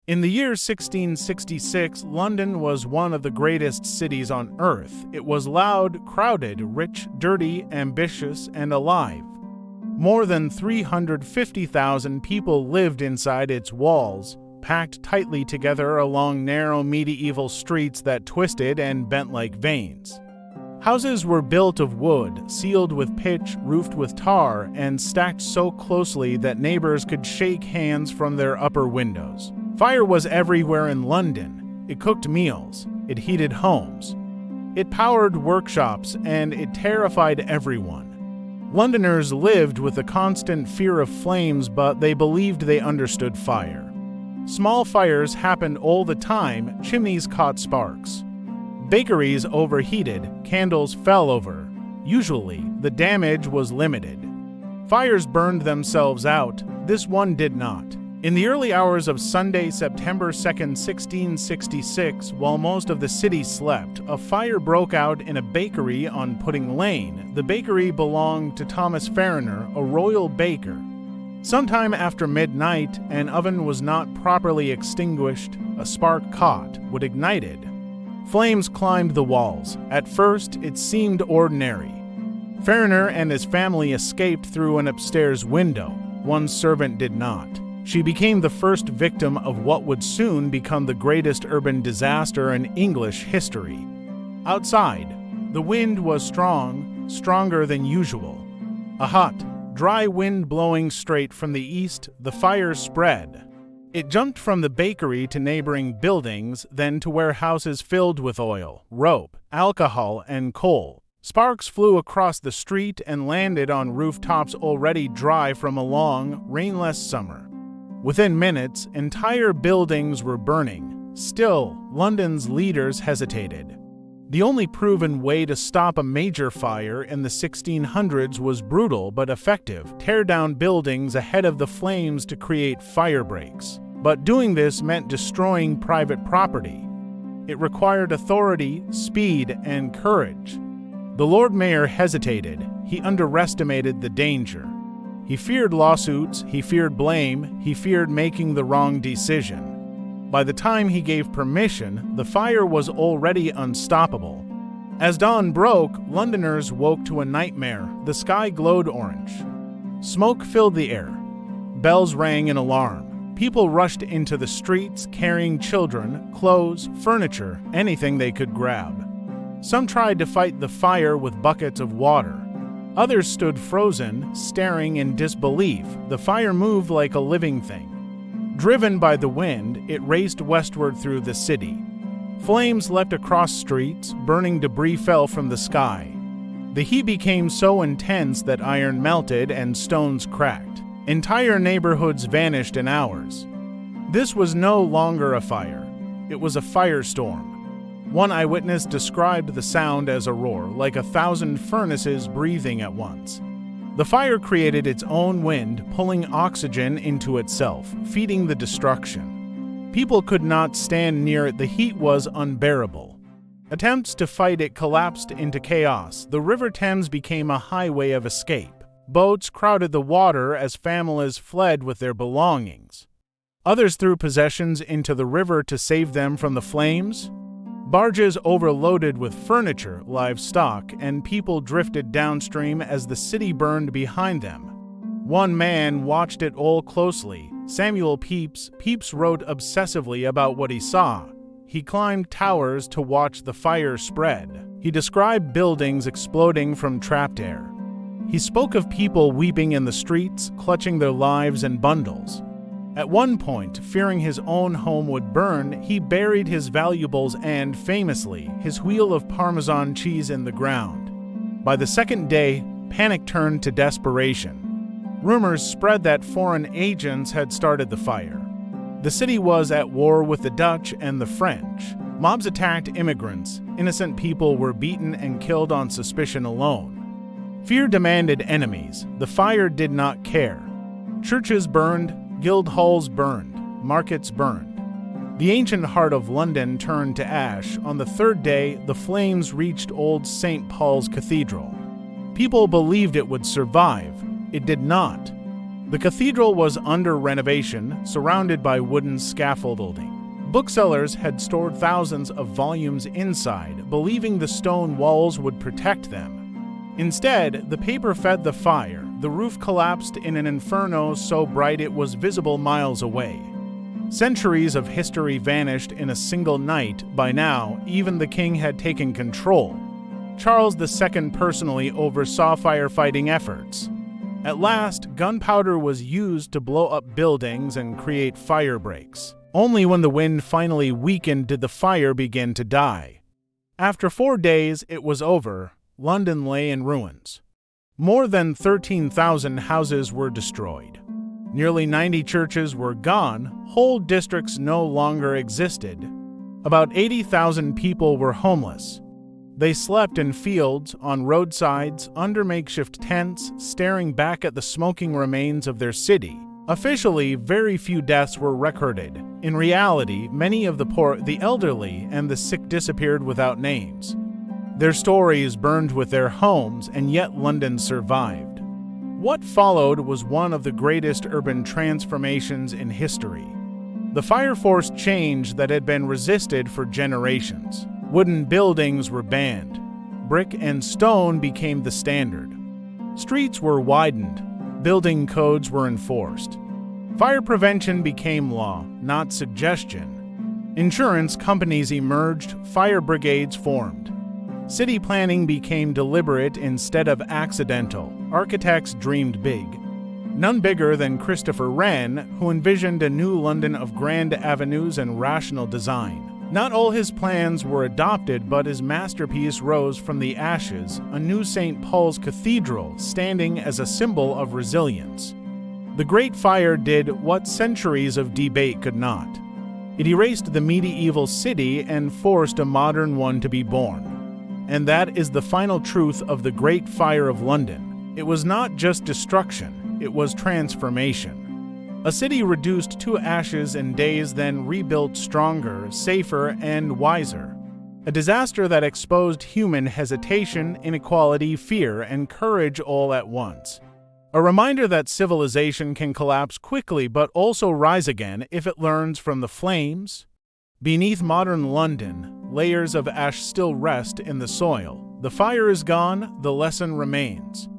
In the year 1666, London was one of the greatest cities on earth. It was loud, crowded, rich, dirty, ambitious, and alive. More than 350,000 people lived inside its walls, packed tightly together along narrow medieval streets that twisted and bent like veins. Houses were built of wood, sealed with pitch, roofed with tar, and stacked so closely that neighbors could shake hands from their upper windows. Fire was everywhere in London. It cooked meals. It heated homes. It powered workshops, and it terrified everyone. Londoners lived with a constant fear of flames, but they believed they understood fire. Small fires happened all the time. Chimneys caught sparks. Bakeries overheated. Candles fell over. Usually, the damage was limited. Fires burned themselves out. This one did not. In the early hours of Sunday, September 2, 1666, while most of the city slept, a fire broke out in a bakery on Pudding Lane. The bakery belonged to Thomas Farriner, a royal baker. Sometime after midnight, an oven was not properly extinguished. A spark caught, wood ignited. Flames climbed the walls. At first, it seemed ordinary. Farriner and his family escaped through an upstairs window. One servant did not. She became the first victim of what would soon become the greatest urban disaster in English history. Outside, the wind was strong, stronger than usual. A hot, dry wind blowing straight from the east, the fire spread. It jumped from the bakery to neighboring buildings, then to warehouses filled with oil, rope, alcohol, and coal. Sparks flew across the street and landed on rooftops already dry from a long, rainless summer. Within minutes, entire buildings were burning. Still, London's leaders hesitated. The only proven way to stop a major fire in the 1600s was brutal but effective: tear down buildings ahead of the flames to create fire breaks. But doing this meant destroying private property. It required authority, speed, and courage. The Lord Mayor hesitated. He underestimated the danger. He feared lawsuits, he feared blame, he feared making the wrong decision. By the time he gave permission, the fire was already unstoppable. As dawn broke, Londoners woke to a nightmare. The sky glowed orange. Smoke filled the air. Bells rang in alarm. People rushed into the streets, carrying children, clothes, furniture, anything they could grab. Some tried to fight the fire with buckets of water. Others stood frozen, staring in disbelief. The fire moved like a living thing. Driven by the wind, it raced westward through the city. Flames leapt across streets, burning debris fell from the sky. The heat became so intense that iron melted and stones cracked. Entire neighborhoods vanished in hours. This was no longer a fire. It was a firestorm. One eyewitness described the sound as a roar, like 1,000 furnaces breathing at once. The fire created its own wind, pulling oxygen into itself, feeding the destruction. People could not stand near it. The heat was unbearable. Attempts to fight it collapsed into chaos. The River Thames became a highway of escape. Boats crowded the water as families fled with their belongings. Others threw possessions into the river to save them from the flames. Barges overloaded with furniture, livestock, and people drifted downstream as the city burned behind them. One man watched it all closely. Samuel Pepys. Pepys wrote obsessively about what he saw. He climbed towers to watch the fire spread. He described buildings exploding from trapped air. He spoke of people weeping in the streets, clutching their lives and bundles. At one point, fearing his own home would burn, he buried his valuables and, famously, his wheel of Parmesan cheese in the ground. By the second day, panic turned to desperation. Rumors spread that foreign agents had started the fire. The city was at war with the Dutch and the French. Mobs attacked immigrants. Innocent people were beaten and killed on suspicion alone. Fear demanded enemies. The fire did not care. Churches burned. Guild halls burned, markets burned. The ancient heart of London turned to ash. On the third day, the flames reached old St. Paul's Cathedral. People believed it would survive. It did not. The cathedral was under renovation, surrounded by wooden scaffolding. Booksellers had stored thousands of volumes inside, believing the stone walls would protect them. Instead, the paper fed the fire. The roof collapsed in an inferno so bright it was visible miles away. Centuries of history vanished in a single night. By now, even the king had taken control. Charles II personally oversaw firefighting efforts. At last, gunpowder was used to blow up buildings and create fire breaks. Only when the wind finally weakened did the fire begin to die. After 4 days, it was over. London lay in ruins. More than 13,000 houses were destroyed. Nearly 90 churches were gone. Whole districts no longer existed. About 80,000 people were homeless. They slept in fields, on roadsides, under makeshift tents, staring back at the smoking remains of their city. Officially, very few deaths were recorded. In reality, many of the poor, the elderly, and the sick disappeared without names. Their stories burned with their homes, and yet London survived. What followed was one of the greatest urban transformations in history. The fire forced change that had been resisted for generations. Wooden buildings were banned. Brick and stone became the standard. Streets were widened. Building codes were enforced. Fire prevention became law, not suggestion. Insurance companies emerged. Fire brigades formed. City planning became deliberate instead of accidental. Architects dreamed big. None bigger than Christopher Wren, who envisioned a new London of grand avenues and rational design. Not all his plans were adopted, but his masterpiece rose from the ashes, a new St. Paul's Cathedral, standing as a symbol of resilience. The Great Fire did what centuries of debate could not. It erased the medieval city and forced a modern one to be born. And that is the final truth of the Great Fire of London. It was not just destruction, it was transformation. A city reduced to ashes in days, then rebuilt stronger, safer, and wiser. A disaster that exposed human hesitation, inequality, fear, and courage all at once. A reminder that civilization can collapse quickly but also rise again if it learns from the flames. Beneath modern London, layers of ash still rest in the soil. The fire is gone, the lesson remains.